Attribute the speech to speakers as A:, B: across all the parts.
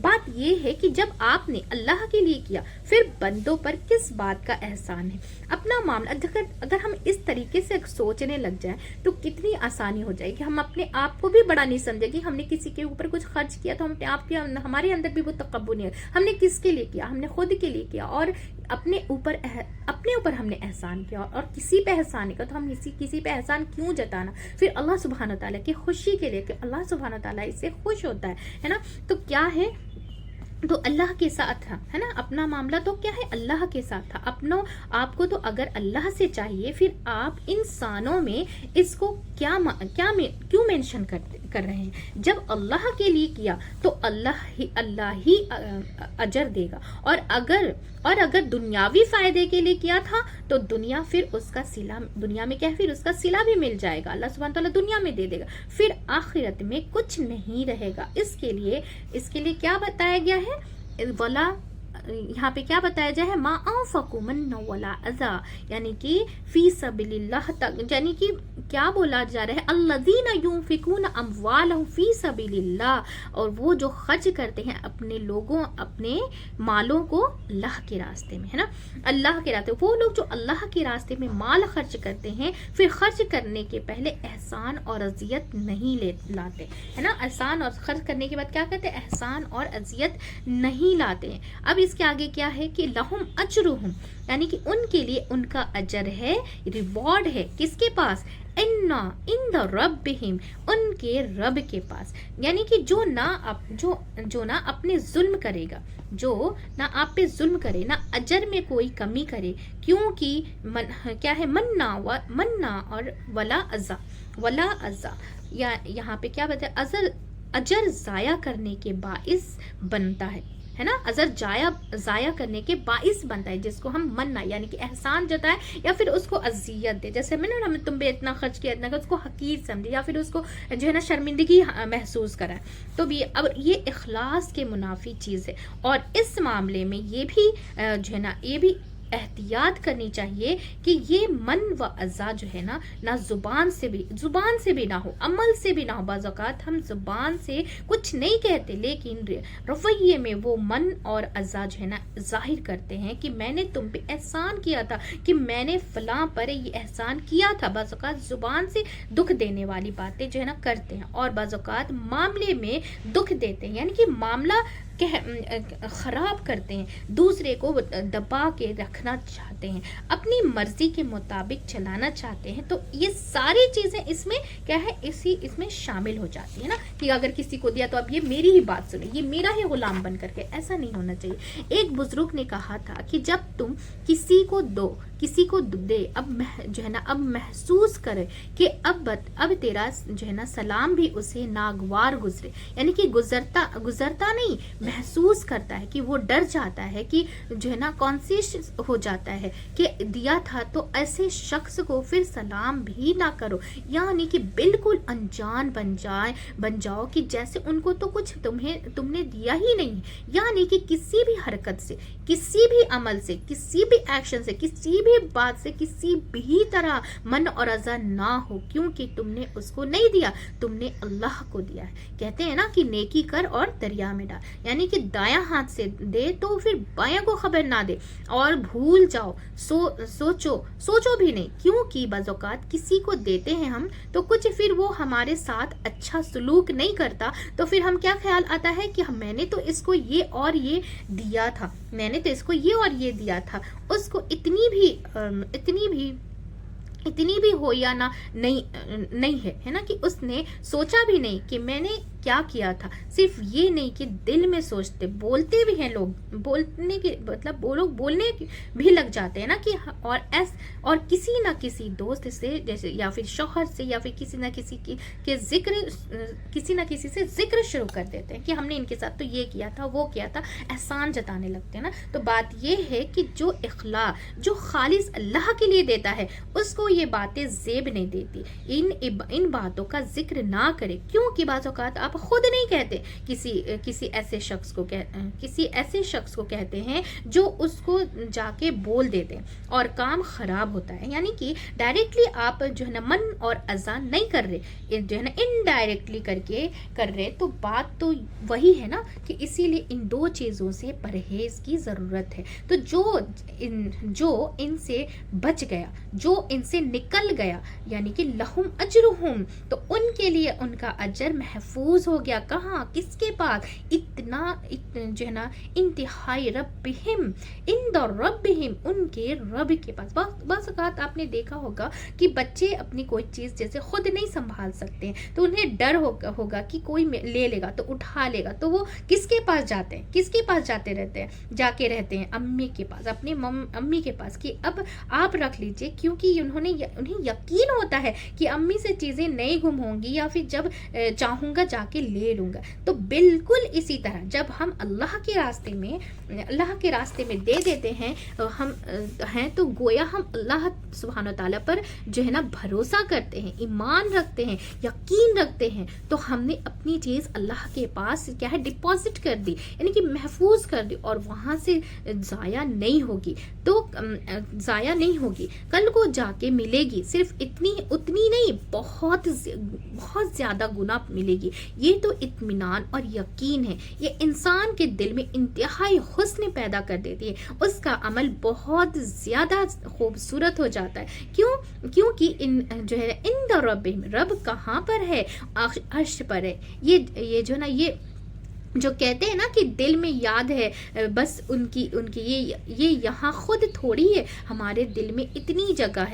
A: بات یہ ہے کہ جب آپ نے اللہ کے لیے کیا پھر بندوں پر کس بات کا احسان ہے. اپنا معاملہ اگر ہم اس طریقے سے سوچنے لگ جائیں تو کتنی آسانی ہو جائے گی. ہم اپنے آپ کو بھی بڑا نہیں سمجھے گی. ہم نے کسی کے اوپر کچھ خرچ کیا تو ہمارے اندر بھی وہ تکبر نہیں ہے. ہم نے کس کے لیے کیا؟ ہم نے خود کے لیے کیا اور اپنے اوپر ہم نے احسان کیا اور کسی پہ احسان نہیں کیا. تو ہم کسی پہ احسان کیوں جتانا پھر اللہ سبحانہ تعالیٰ کی خوشی کے لیے کہ اللہ سبحانہ تعالیٰ اس سے خوش ہوتا ہے نا. تو کیا ہے، تو اللہ کے ساتھ تھا ہے نا. اپنا معاملہ تو کیا ہے، اللہ کے ساتھ تھا. آپ کو تو اگر اللہ سے چاہیے پھر آپ انسانوں میں اس کو کیوں مینشن کر رہے ہیں؟ جب اللہ کے لیے کیا تو اللہ ہی اجر دے گا. اور اگر دنیاوی فائدے کے لیے کیا تھا تو دنیا میں کیا ہے، پھر اس کا صلہ بھی مل جائے گا. اللہ سبحانہ تعالیٰ دنیا میں دے دے گا، پھر آخرت میں کچھ نہیں رہے گا. اس کے لیے کیا بتایا گیا ہے، ولا یہاں پہ کیا بتایا جائے ہے، ما انفقوا من ولا اذى، یعنی کہ فی سبیل اللہ تک، یعنی کہ کیا بولا جا رہا ہے، الذین ينفقون اموالهم فی سبیل اللہ، اور وہ جو خرچ کرتے ہیں اپنے مالوں کو اللہ کے راستے میں، ہے نا. اللہ کے راستے، وہ لوگ جو اللہ کے راستے میں مال خرچ کرتے ہیں پھر خرچ کرنے کے پہلے احسان اور اذیت نہیں لاتے، ہے نا. احسان اور خرچ کرنے کے بعد کیا کہتے ہیں، احسان اور اذیت نہیں لاتے ہیں. اب اس کے آگے کیا ہے کہ لہم اجرہم، یعنی کہ ان کے لیے ان کا اجر ہے، ریوارڈ ہے، کس کے پاس، عند ربہم، ان کے رب کے پاس. یعنی کہ جو نہ اپنے ظلم کرے گا، جو نہ آپ پہ ظلم کرے، نہ اجر میں کوئی کمی کرے، کیونکہ کیا ہے، مننا اور ولا ازا، یہاں پہ کیا بتایا، اجر ضائع کرنے کے باعث بنتا ہے نا. اجر ضائع کرنے کے باعث بنتا ہے، جس کو ہم مننا یعنی کہ احسان جتائے یا پھر اس کو اذیت دے. جیسے میں نے تم پہ اتنا خرچ کیا، اتنا اس کو حقیر سمجھے یا پھر اس کو جو ہے نا شرمندگی محسوس کرائے. تو اب یہ اخلاص کے منافی چیز ہے. اور اس معاملے میں یہ بھی جو ہے نا، یہ بھی احتیاط کرنی چاہیے کہ یہ من و اذا جو ہے نا، نہ زبان سے بھی نہ ہو، عمل سے بھی نہ ہو. بعض اوقات ہم زبان سے کچھ نہیں کہتے لیکن رویے میں وہ من اور اذا جو ہے نا ظاہر کرتے ہیں کہ میں نے تم پہ احسان کیا تھا، کہ میں نے فلاں پر یہ احسان کیا تھا. بعض اوقات زبان سے دکھ دینے والی باتیں جو ہے نا کرتے ہیں، اور بعض اوقات معاملے میں دکھ دیتے ہیں، یعنی کہ معاملہ خراب کرتے ہیں، دوسرے کو دبا کے رکھنا چاہتے ہیں، اپنی مرضی کے مطابق چلانا چاہتے ہیں. تو یہ ساری چیزیں اس میں کیا ہے، اس میں شامل ہو جاتی ہے نا. کہ اگر کسی کو دیا تو اب یہ میری ہی بات سنیں، یہ میرا ہی غلام بن کر کے، ایسا نہیں ہونا چاہیے. ایک بزرگ نے کہا تھا کہ جب تم کسی کو دے، اب جو ہے نا، اب محسوس کرے کہ اب تیرا جو ہے نا سلام بھی اسے ناگوار گزرے، یعنی کہ گزرتا نہیں، محسوس کرتا ہے کہ وہ ڈر جاتا ہے کہ جو ہے نا کانسیس ہو جاتا ہے کہ دیا تھا، تو ایسے شخص کو پھر سلام بھی نہ کرو. یعنی کہ بالکل انجان بن جاؤ کہ جیسے ان کو تو کچھ تم نے دیا ہی نہیں. یعنی کہ کسی بھی حرکت سے، کسی بھی عمل سے، کسی بھی ایکشن سے، کسی بھی بات سے، کسی بھی طرح من اور اذا نہ ہو، کیونکہ تم نے اس کو نہیں دیا، تم نے اللہ کو دیا ہے. کہتے ہیں نا کہ نیکی کر اور دریا میں ڈال، یعنی کہ دایاں ہاتھ سے دے تو پھر بایاں کو خبر نہ دے، اور بھول جاؤ، سوچو بھی نہیں. کیونکہ بعض اوقات کسی کو دیتے ہیں ہم تو کچھ پھر وہ ہمارے ساتھ اچھا سلوک نہیں کرتا، تو پھر ہم کیا خیال آتا ہے کہ میں نے تو اس کو یہ اور یہ دیا تھا، میں نے تو اس کو یہ اور یہ دیا تھا. اس کو اتنی بھی ہو یا نہ نہیں ہے نا، کہ اس نے سوچا بھی نہیں کہ میں نے کیا کیا تھا. صرف یہ نہیں کہ دل میں سوچتے، بولتے بھی ہیں لوگ، بولنے کے مطلب وہ لوگ بولنے بھی لگ جاتے ہیں نا کہ اور کسی نہ کسی دوست سے، جیسے یا پھر شوہر سے یا پھر کسی نہ کسی سے ذکر شروع کر دیتے ہیں کہ ہم نے ان کے ساتھ تو یہ کیا تھا، وہ کیا تھا، احسان جتانے لگتے ہیں نا. تو بات یہ ہے کہ جو اخلاص، جو خالص اللہ کے لیے دیتا ہے، اس کو یہ باتیں زیب نہیں دیتی. ان باتوں کا ذکر نہ کرے، کیونکہ بعض اوقات آپ آپ خود نہیں کہتے، کسی ایسے شخص کو کہتے ہیں جو اس کو جا کے بول دیتے ہیں اور کام خراب ہوتا ہے. یعنی کہ ڈائریکٹلی آپ جو ہے نا من اور اذان نہیں کر رہے، جو ہے نا انڈائریکٹلی کر رہے، تو بات تو وہی ہے نا کہ اسی لیے ان دو چیزوں سے پرہیز کی ضرورت ہے. تو جو ان سے بچ گیا، جو ان سے نکل گیا، یعنی کہ لہم اجرہم، تو ان کے لیے ان کا اجر محفوظ ہو گیا. کہاں؟ کس کے پاس؟ اتنا جو ہے نا انتہائی ربہم، عند ربہم، ان کے رب کے پاس. بعض اوقات آپ نے دیکھا ہوگا کہ بچے اپنی کوئی چیز جیسے خود نہیں سنبھال سکتے ہیں تو انہیں ڈر ہوگا کہ کوئی لے لے گا تو اٹھا لے گا، تو وہ کس کے پاس جاتے ہیں؟ کس کے پاس جا کے رہتے ہیں؟ امی کے پاس، اپنی امی کے پاس، کہ اب آپ رکھ لیجئے، کیونکہ انہیں یقین ہوتا ہے کہ امی سے چیزیں نہیں گم ہوں گی، یا پھر جب چاہوں گا جا کے لے لوں گا. تو بالکل اسی طرح جب ہم اللہ کے راستے میں دے دیتے ہیں ہم ہیں، تو گویا ہم اللہ سبحانہ وتعالی پر جو ہے نا بھروسہ کرتے ہیں، ایمان رکھتے ہیں، یقین رکھتے ہیں. تو ہم نے اپنی چیز اللہ کے پاس کیا ہے، ڈپازٹ کر دی، یعنی کہ محفوظ کر دی، اور وہاں سے ضائع نہیں ہوگی. کل کو جا کے ملے گی، صرف اتنی نہیں، بہت زیادہ گنا ملے گی. یہ تو اطمینان اور یقین ہے. یہ انسان کے دل میں انتہائی حسن پیدا کر دیتی ہے، اس کا عمل بہت زیادہ خوبصورت ہو جاتا ہے. کیونکہ جو ہے عند ربہم، رب کہاں پر ہے؟ عرش پر ہے. یہ جو نا، یہ جو کہتے ہیں نا کہ دل میں یاد ہے، بس ان کی یہ یہاں خود تھوڑی ہے. ہمارے دل میں اتنی جگہ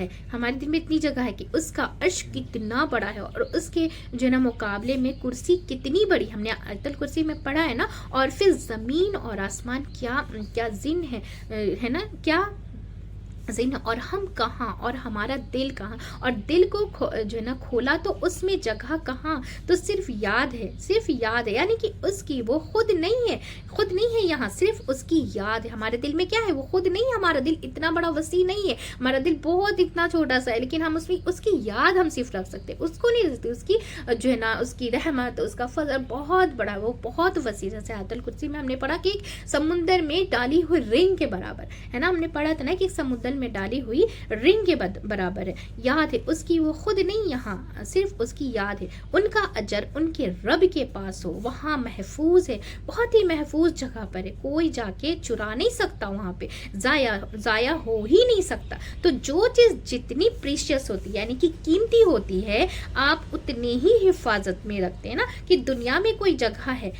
A: ہے کہ اس کا عرش کتنا بڑا ہے، اور اس کے جو ہے نا مقابلے میں کرسی کتنی بڑی. ہم نے آیت الکرسی میں پڑھا ہے نا. اور پھر زمین اور آسمان کیا زن ہے نا، کیا زن، اور ہم کہاں، اور ہمارا دل کہاں. اور دل کو جو ہے نا کھولا تو اس میں جگہ کہاں؟ تو صرف یاد ہے. یعنی کہ اس کی وہ خود نہیں ہے یہاں، صرف اس کی یاد ہے. ہمارے دل میں کیا ہے؟ وہ خود نہیں ہے. ہمارا دل اتنا بڑا وسیع نہیں ہے، ہمارا دل بہت اتنا چھوٹا سا ہے، لیکن ہم اس کی یاد ہم صرف رکھ سکتے، اس کو نہیں رکھتے. اس کی جو ہے نا، اس کی رحمت، اس کا فضل بہت بڑا ہے، وہ بہت وسیع. جیسے آیت الکرسی میں ہم نے پڑھا کہ ایک سمندر میں ڈالی ہوئی رنگ کے برابر ہے نا. ہم نے پڑھا تھا نا کہ ایک سمندر میں ڈالی ہوئی رنگ کے برابر ہے. یاد ہے اس کی، وہ خود نہیں یہاں، صرف اس کی یاد ہے. ان کا اجر ان کے رب کے پاس ہو، وہاں محفوظ ہے، بہت ہی محفوظ جگہ پر ہے. کوئی جا کے چرا نہیں سکتا، وہاں پہ ضائع ہو ہی نہیں سکتا. تو جو چیز جتنی پریشیس ہوتی ہے، یعنی کہ قیمتی ہوتی ہے، آپ اتنی ہی حفاظت میں رکھتے ہیں نا. کہ دنیا میں کوئی جگہ ہے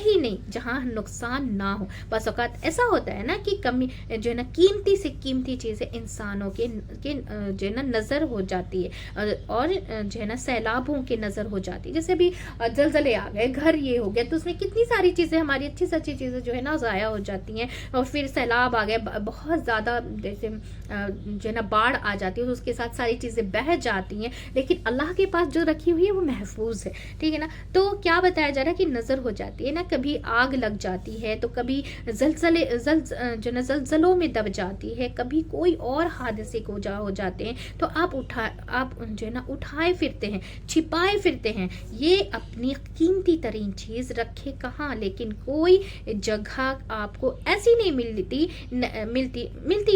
A: ہی نہیں جہاں نقصان نہ ہو. بس اوقات ایسا ہوتا ہے نا کہ کمی جو ہے نا، قیمتی سے قیمتی چیزیں انسانوں کے جو ہے نا نظر ہو جاتی ہے، اور جو ہے نا سیلابوں کے نظر ہو جاتی ہے. جیسے ابھی زلزلے آ گئے، گھر یہ ہو گیا، تو اس میں کتنی ساری چیزیں، ہماری اچھی سے اچھی چیزیں جو ہے نا ضائع ہو جاتی ہیں. اور پھر سیلاب آ گئے، بہت زیادہ جیسے جو ہے نا باڑھ آ جاتی ہے، تو اس کے ساتھ ساری چیزیں بہہ جاتی ہیں، لیکن اللہ کے پاس جو رکھی ہوئی ہے وہ محفوظ ہے. ٹھیک ہے نا. تو کیا بتایا جا رہا ہے کہ نظر ہو جاتی ہے نا. کبھی آگ لگ جاتی ہے، تو کبھی جو نا زلزلوں میں دب جاتی ہے، کبھی کوئی اور حادثے کو ہو جاتے ہیں، تو آپ جو ہے نا اٹھائے پھرتے ہیں، چھپائے پھرتے ہیں. یہ اپنی قیمتی ترین چیز رکھے کہاں؟ لیکن کوئی جگہ آپ کو ایسی نہیں ملتی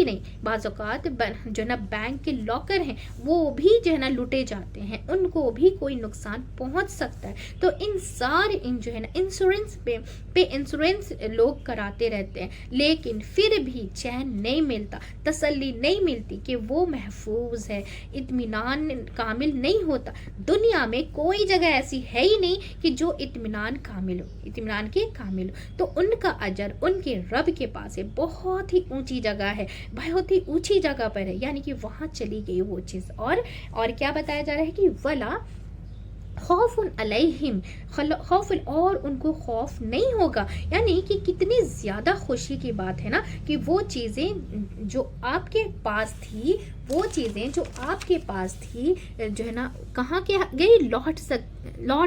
A: نہیں. بعض اوقات جو ہے نا بینک کے لاکر ہیں، وہ بھی جو ہے نا لوٹے جاتے ہیں، ان کو بھی کوئی نقصان پہنچ سکتا ہے. تو جو ہے نا انشورنس لوگ کراتے رہتے ہیں، لیکن پھر بھی چین نہیں ملتا، تسلی نہیں ملتی کہ وہ محفوظ ہے. اطمینان کامل نہیں ہوتا. دنیا میں کوئی جگہ ایسی ہے ہی نہیں کہ جو اطمینان کے کامل ہو. تو ان کا اجر ان کے رب کے پاس ہے، بہت ہی اونچی جگہ ہے، بہت ہی اونچی جگہ پر ہے. یعنی کہ وہاں چلی گئی وہ چیز. اور کیا بتایا جا رہا ہے کہ ولا خوف علیہم، اور ان کو خوف نہیں ہوگا. یعنی کہ کتنی زیادہ خوشی کی بات ہے نا کہ وہ چیزیں جو آپ کے پاس تھی وہ چیزیں جو آپ کے پاس تھی جو ہے نا کہاں کے گئی، لوٹ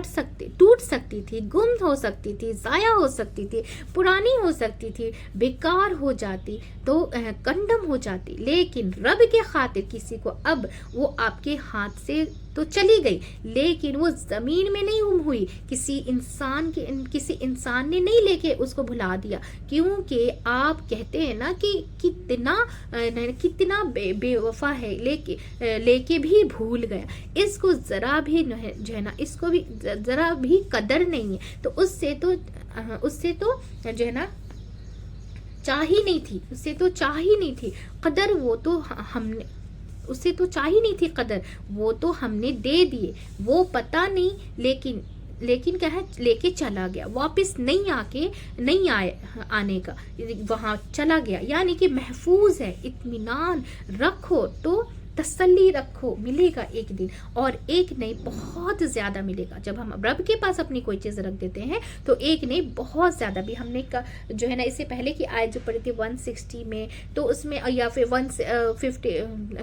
A: سکتی، ٹوٹ سکتی تھی، گم ہو سکتی تھی، ضائع ہو سکتی تھی، پرانی ہو سکتی تھی، بیکار ہو جاتی، تو کنڈم ہو جاتی، لیکن رب کے خاطر کسی کو اب وہ آپ کے ہاتھ سے تو چلی گئی، لیکن وہ زمین میں نہیں گم ہوئی، کسی انسان نے نہیں لے کے اس کو بھلا دیا، کیونکہ آپ کہتے ہیں نا کہ کتنا بے وفا ہے، لے کے بھی بھول گیا، اس کو ذرا بھی جو ہے نا اس کو بھی ذرا بھی قدر نہیں ہے، تو اس سے تو جو ہے نا چاہی نہیں تھی قدر، وہ تو ہم نے اسے تو چاہی نہیں تھی قدر، وہ تو ہم نے دے دیے، وہ پتہ نہیں لیکن کیا ہے لے کے چلا گیا، واپس نہیں آنے کا، وہاں چلا گیا، یعنی کہ محفوظ ہے، اطمینان رکھو، تو تسلی رکھو، ملے گا ایک دن، اور ایک نہیں بہت زیادہ ملے گا۔ جب ہم رب کے پاس اپنی کوئی چیز رکھ دیتے ہیں تو ایک نہیں بہت زیادہ بھی، ہم نے جو ہے نا اس سے پہلے کی آیت جو پڑھی تھی 160 میں، تو اس میں یا پھر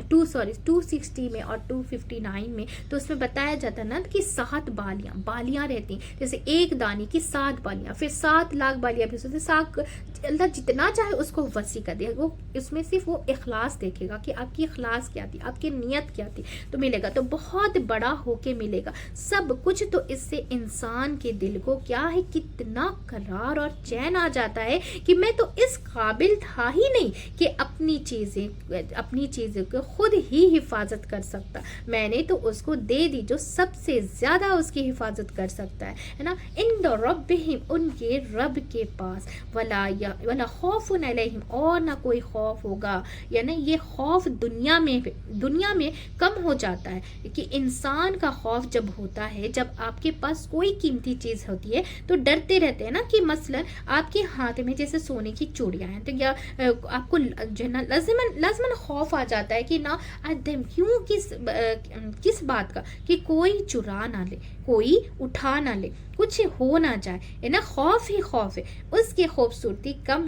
A: 260 میں اور 259 میں، تو اس میں بتایا جاتا نا کہ 7 بالیاں رہتی ہیں، جیسے ایک دانے کی 7 بالیاں، پھر 7 لاکھ بالیاں بھی ہوتی ہیں، اللہ جتنا چاہے اس کو وسیع کر دے، وہ اس میں صرف وہ اخلاص دیکھے گا کہ آپ کی اخلاص کیا تھی، آپ کی نیت کیا تھی، تو ملے گا، تو بہت بڑا ہو کے ملے گا سب کچھ۔ تو اس سے انسان کے دل کو کیا ہے، کتنا قرار اور چین آ جاتا ہے کہ میں تو اس قابل تھا ہی نہیں کہ اپنی چیزیں کو خود ہی حفاظت کر سکتا، میں نے تو اس کو دے دی جو سب سے زیادہ اس کی حفاظت کر سکتا ہے نا، عند ربہم، ان کے رب کے پاس، ولا خوف علیہم، اور نہ کوئی خوف ہوگا، یعنی یہ خوف دنیا میں کم ہو جاتا ہے، کہ انسان کا خوف جب ہوتا ہے، جب آپ کے پاس کوئی قیمتی چیز ہوتی ہے تو ڈرتے رہتے ہیں نا، کہ مثلا آپ کے ہاتھ میں جیسے سونے کی چوڑیاں ہیں، تو یا آپ کو جو ہے نا لازماً خوف آ جاتا ہے کہ نہ کیوں، کس بات کا، کہ کوئی چرا نہ لے، کوئی اٹھا نہ لے، کچھ ہو نہ جائے، ہے نا، خوف ہی خوف ہے، اس کی خوبصورتی کم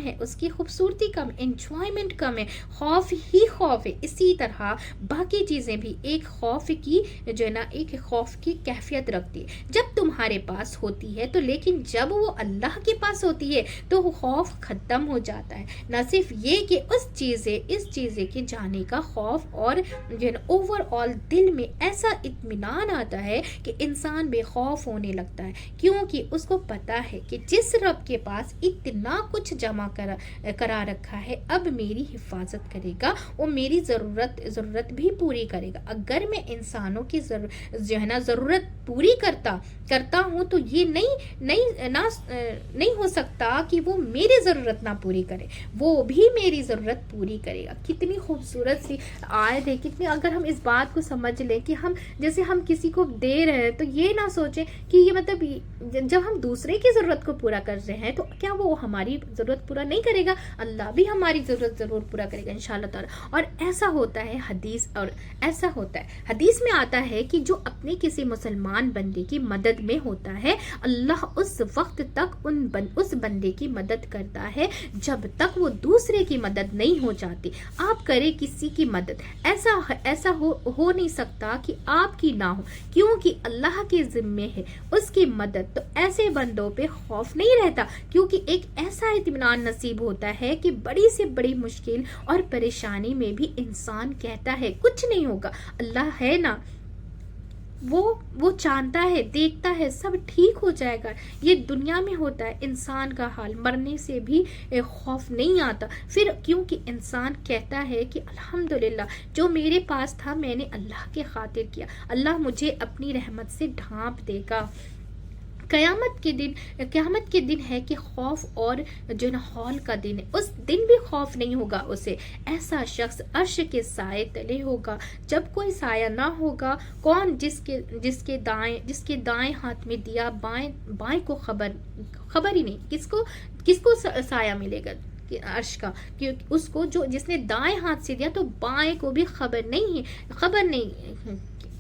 A: ہے، انجوائمنٹ کم ہے، خوف ہی خوف ہے۔ اسی طرح باقی چیزیں بھی ایک خوف کی جو ہے نا ایک خوف کی کیفیت رکھتی ہے، جب تمہارے پاس ہوتی ہے تو، لیکن جب وہ اللہ کے پاس ہوتی ہے تو خوف ختم ہو جاتا ہے، نہ صرف یہ کہ اس چیزیں کے جانے کا خوف، اور جو ہے نا اوور آل دل میں ایسا اطمینان آتا ہے کہ انسان بے خوف ہونے لگتا ہے، کیونکہ اس کو پتا ہے کہ جس رب کے پاس اتنا کچھ جمع کرا رکھا ہے، اب میری حفاظت کرے گا، وہ میری ضرورت بھی پوری کرے گا۔ اگر میں انسانوں کی جو ہے نا ضرورت پوری کرتا ہوں تو یہ نہیں ہو سکتا کہ وہ میری ضرورت نہ پوری کرے، وہ بھی میری ضرورت پوری کرے گا۔ کتنی خوبصورت سی آیت ہے، کتنی، اگر ہم اس بات کو سمجھ لیں کہ جیسے ہم کسی کو دے رہے ہیں تو یہ نہ سوچیں کہ یہ مطلب جب ہم دوسرے کی ضرورت کو پورا کر رہے ہیں تو کیا وہ ہماری ضرورت پورا نہیں کرے گا، اللہ بھی ہماری ضرورت ضرور پورا کرے گا انشاءاللہ تعالی۔ اور ایسا ہوتا ہے حدیث میں آتا ہے کہ جو اپنے کسی مسلمان بندے کی مدد میں ہوتا ہے، اللہ اس وقت تک اس بندے کی مدد کرتا ہے جب تک وہ دوسرے کی مدد نہیں ہو جاتی۔ آپ کرے کسی کی مدد، ایسا ہو نہیں سکتا کہ آپ کی نہ ہو، کیونکہ اللہ کے ذمے ہے اس کی مدد، تو ایسے بندوں پہ خوف نہیں رہتا، کیونکہ ایک ایسا اطمینان نصیب ہوتا ہے کہ بڑی سے بڑی مشکل اور پریشانی میں بھی انسان کہتا ہے کچھ نہیں ہوگا، اللہ ہے نا، وہ جانتا ہے، دیکھتا ہے، سب ٹھیک ہو جائے گا۔ یہ دنیا میں ہوتا ہے انسان کا حال، مرنے سے بھی خوف نہیں آتا، پھر کیونکہ انسان کہتا ہے کہ الحمدللہ جو میرے پاس تھا میں نے اللہ کے خاطر کیا، اللہ مجھے اپنی رحمت سے ڈھانپ دے گا۔ قیامت کے دن ہے کہ خوف اور جو نا ہول کا دن ہے، اس دن بھی خوف نہیں ہوگا اسے، ایسا شخص عرش کے سائے تلے ہوگا، جب کوئی سایہ نہ ہوگا، کون جس کے دائیں ہاتھ میں دیا، بائیں کو خبر ہی نہیں، کس کو سایہ ملے گا عرش کا، کیونکہ اس کو جس نے دائیں ہاتھ سے دیا تو بائیں کو بھی خبر نہیں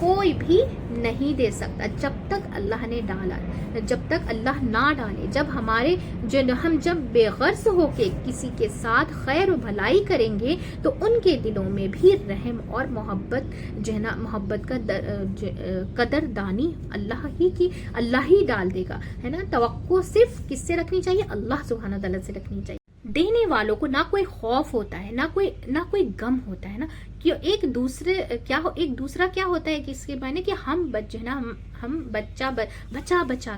A: کوئی بھی نہیں دے سکتا جب تک اللہ نے ڈالا، جب تک اللہ نہ ڈالے۔ جب ہم جب بے غرض ہو کے کسی کے ساتھ خیر و بھلائی کریں گے تو ان کے دلوں میں بھی رحم اور محبت کا قدردانی اللہ ہی ڈال دے گا، ہے نا۔ توقع صرف کس سے رکھنی چاہیے؟ اللہ سبحانہ تعالیٰ سے رکھنی چاہیے۔ دینے والوں کو نہ کوئی خوف ہوتا ہے، نہ کوئی غم ہوتا ہے نا، کہ ایک دوسرا کیا ہوتا ہے کہ اس کے معنی کہ ہم بچا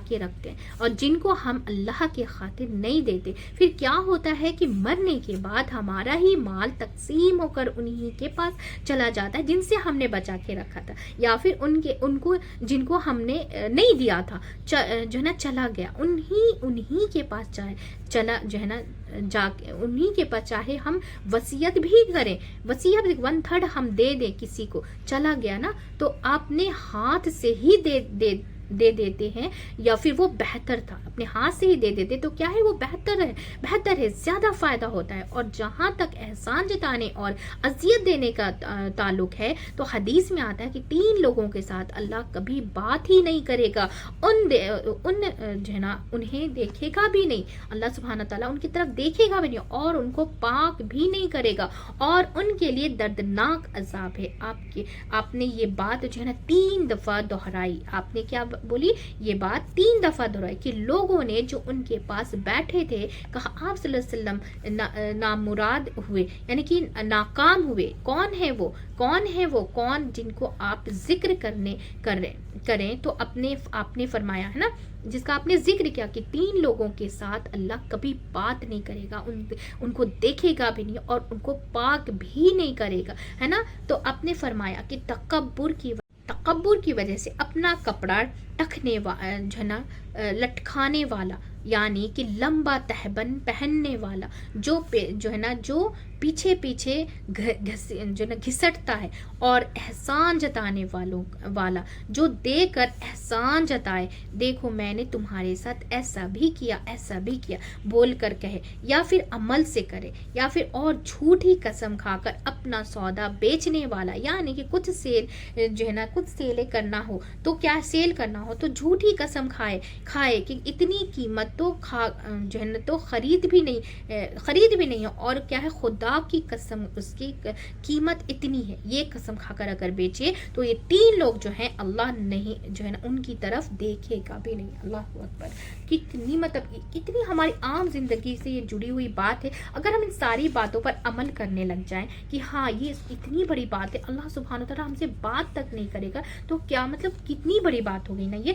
A: کے رکھتے ہیں، اور جن کو ہم اللہ کے خاطر نہیں دیتے، پھر کیا ہوتا ہے کہ مرنے کے بعد ہمارا ہی مال تقسیم ہو کر انہی کے پاس چلا جاتا ہے جن سے ہم نے بچا کے رکھا تھا، یا پھر ان کو جن کو ہم نے نہیں دیا تھا جو ہے نا چلا گیا، انہی کے پاس انہی کے پاس چاہے ہم وصیت بھی کریں، وصیت 1/3 ہم دے دیں کسی کو، چلا گیا نا تو اپنے ہاتھ سے ہی دے دیتے ہیں، یا پھر وہ بہتر تھا اپنے ہاتھ سے ہی دے دیتے تو کیا ہے وہ بہتر ہے، زیادہ فائدہ ہوتا ہے۔ اور جہاں تک احسان جتانے اور اذیت دینے کا تعلق ہے تو حدیث میں آتا ہے کہ 3 لوگوں کے ساتھ اللہ کبھی بات ہی نہیں کرے گا، انہیں دیکھے گا بھی نہیں، اللہ سبحانہ تعالیٰ ان کی طرف دیکھے گا بھی نہیں اور ان کو پاک بھی نہیں کرے گا، اور ان کے لیے دردناک عذاب ہے۔ آپ نے یہ بات جو ہے نا 3 دفعہ دہرائی، آپ نے کیا بولی؟ یہ بات 3 دفعہ دہرائی کہ لوگوں نے جو ان کے پاس بیٹھے تھے کہا آپ صلی اللہ علیہ وسلم نامراد ہوئے، یعنی کہ ناکام ہوئے۔ کون ہے وہ جن کو آپ ذکر کریں تو آپ نے فرمایا ہے نا، جس کا آپ نے ذکر کیا کہ 3 لوگوں کے ساتھ اللہ کبھی بات نہیں کرے گا، ان کو دیکھے گا بھی نہیں اور ان کو پاک بھی نہیں کرے گا، ہے نا۔ تو آپ نے فرمایا کہ تکبر کی وجہ سے اپنا کپڑا لٹکانے والا، یعنی کہ لمبا تہبند پہننے والا، جو ہے نا جو پیچھے جو نا گھسٹتا ہے، اور احسان جتانے والا جو دے کر احسان جتائے، دیکھو میں نے تمہارے ساتھ ایسا بھی کیا بول کر کہے، یا پھر عمل سے کرے، یا پھر اور جھوٹی قسم کھا کر اپنا سودا بیچنے والا، یعنی کہ کچھ سیل کرنا ہو تو کیا سیل کرنا ہو تو جھوٹی قسم کھائے کہ اتنی قیمت تو جو ہے نا تو خرید بھی نہیں ہے، اور کیا ہے خدا کی قسم اس کی قیمت اتنی ہے، یہ قسم کھا کر اگر بیچے تو یہ 3 لوگ جو ہیں اللہ نہیں جو ہے نا ان کی طرف دیکھے گا بھی نہیں۔ اللہ اکبر، کتنی ہماری عام زندگی سے یہ جڑی ہوئی بات ہے۔ اگر ہم ان ساری باتوں پر عمل کرنے لگ جائیں کہ ہاں یہ اتنی بڑی بات ہے، اللہ سبحانہ تعالیٰ ہم سے بات تک نہیں کرے گا، تو کیا مطلب کتنی بڑی بات ہو گئی نا یہ۔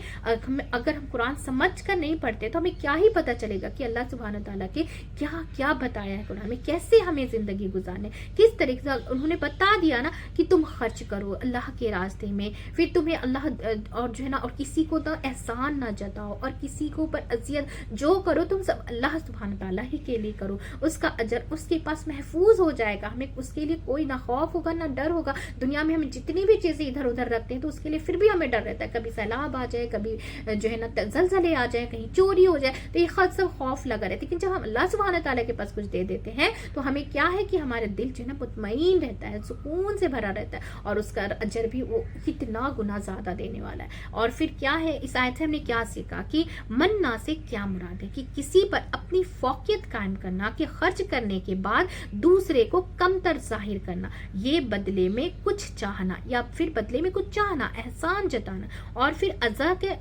A: اگر ہم قرآن سمجھ کر نہیں پڑھتے تو ہمیں کیا ہی پتہ چلے گا کہ اللہ سبحانہ تعالیٰ کے کیا بتایا ہے قرآن میں، کیسے ہمیں زندگی گزارنے، کس طریقے سے انہوں نے بتا دیا نا کہ تم خرچ کرو اللہ کے راستے میں، پھر تمہیں اللہ اور جو ہے نا اور کسی کو تو احسان نہ جتاؤ، اور کسی کو پر اذیت جو کرو تم سب اللہ سبحانہ تعالیٰ ہی کے لیے کرو، اس کا اجر اس کے پاس محفوظ ہو جائے گا، ہمیں اس کے لیے کوئی نہ خوف ہوگا نہ ڈر ہوگا۔ دنیا میں ہم جتنی بھی چیزیں ادھر ادھر رکھتے ہیں تو اس کے لیے پھر بھی ہمیں ڈر رہتا ہے، کبھی سیلاب آ جائے، کبھی جو ہے نا زلزلے آ جائیں، کہیں چوری ہو جائے، تو یہ خود سب خوف لگا رہتا ہے۔ لیکن جب ہم اللہ سبحانہ تعالیٰ کے پاس کچھ دے دیتے ہیں تو ہمیں کیا ہے کہ ہمارا دل جو ہے نا مطمئن رہتا ہے، سکون سے بھرا رہتا ہے، اور اس کا اجر بھی وہ کتنا گنا زیادہ دینے والا ہے۔ اور پھر کیا ہے اس آیت سے ہم نے کیا سیکھا کہ مننا سے کیا مراد ہے کہ کسی پر اپنی فوقیت قائم کرنا، کہ خرچ کرنے کے بعد دوسرے کو کمتر ظاہر کرنا، یہ بدلے میں کچھ چاہنا، احسان جتانا۔ اور پھر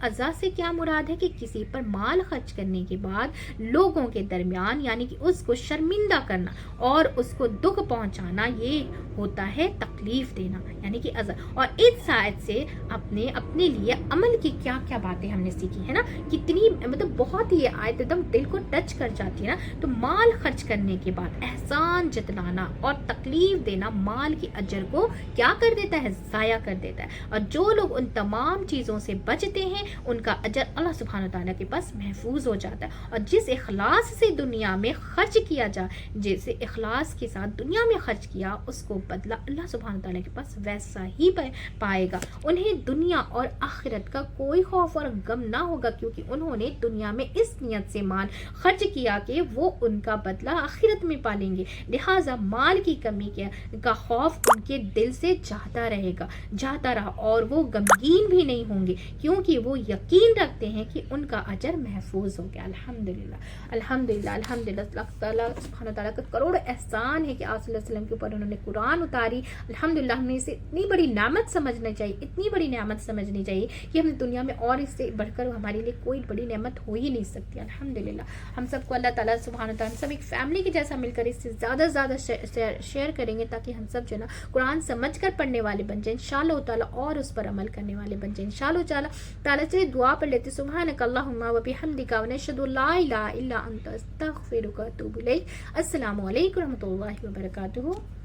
A: عزا سے کیا مراد ہے کہ کسی پر مال خرچ کرنے کے بعد لوگوں کے درمیان یعنی کہ اس کو شرمندہ کرنا اور اس کو دکھ پہنچانا، یہ ہوتا ہے تکلیف دینا، یعنی کہ عزا۔ اور اس آیت سے اپنے لیے عمل کی کیا کیا باتیں ہم نے سیکھی ہے نا، کتنی مطلب بہت ہی آیت ایک دم دل کو ٹچ کر جاتی ہے نا۔ تو مال خرچ کرنے کے بعد احسان جتلانا اور تکلیف دینا مال کے اجر کو کیا کر دیتا ہے، ضائع کر دیتا ہے۔ اور جو لوگ ان تمام چیزوں سے بچ لیتے ہیں ان کا اجر اللہ سبحانہ تعالیٰ کے پاس محفوظ ہو جاتا ہے. اور جس اخلاص سے دنیا میں خرچ کیا جائے، جیسے اخلاص کے ساتھ دنیا میں خرچ کیا، اس کو بدلہ اللہ سبحانہ تعالیٰ کے پاس ویسا ہی پائے گا. انہیں دنیا اور آخرت کا کوئی خوف اور غم نہ ہوگا، کیونکہ انہوں نے دنیا میں اس نیت سے مال خرچ کیا کہ وہ ان کا بدلہ آخرت میں پالیں گے. لہٰذا مال کی کمی کا خوف ان کے دل سے جاتا رہا اور وہ غمگین بھی نہیں ہوں گے، کیونکہ وہ یقین رکھتے ہیں کہ ان کا اجر محفوظ ہو گیا. الحمدللہ الحمدللہ الحمدللہ. اللہ تعالیٰ سبحانہ تعالیٰ کا کروڑ احسان ہے کہ آپ صلی اللہ علیہ وسلم کے اوپر انہوں نے قرآن اتاری. الحمدللہ ہمیں اسے اتنی بڑی نعمت سمجھنا چاہیے، اتنی بڑی نعمت سمجھنی چاہیے کہ ہم دنیا میں اور اس سے بڑھ کر ہمارے لیے کوئی بڑی نعمت ہو ہی نہیں سکتی. الحمدللہ ہم سب کو اللہ تعالیٰ سبحانہ تعالیٰ سب ایک فیملی کے جیسا مل کر اس سے زیادہ سے زیادہ شیئر کریں گے، تاکہ ہم سب جو ہے نا قرآن سمجھ کر پڑھنے والے بن جائیں انشاءاللہ تعالیٰ، اور اس پر عمل کرنے والے بن جائیں انشاءاللہ تعالیٰ. چلیے دعا پڑھ لیتے. سبحانک اللہم و بحمدک و نشہد لا الہ الا انت استغفرک و اتوب الیک. السلام علیکم و رحمۃ اللہ وبرکاتہ.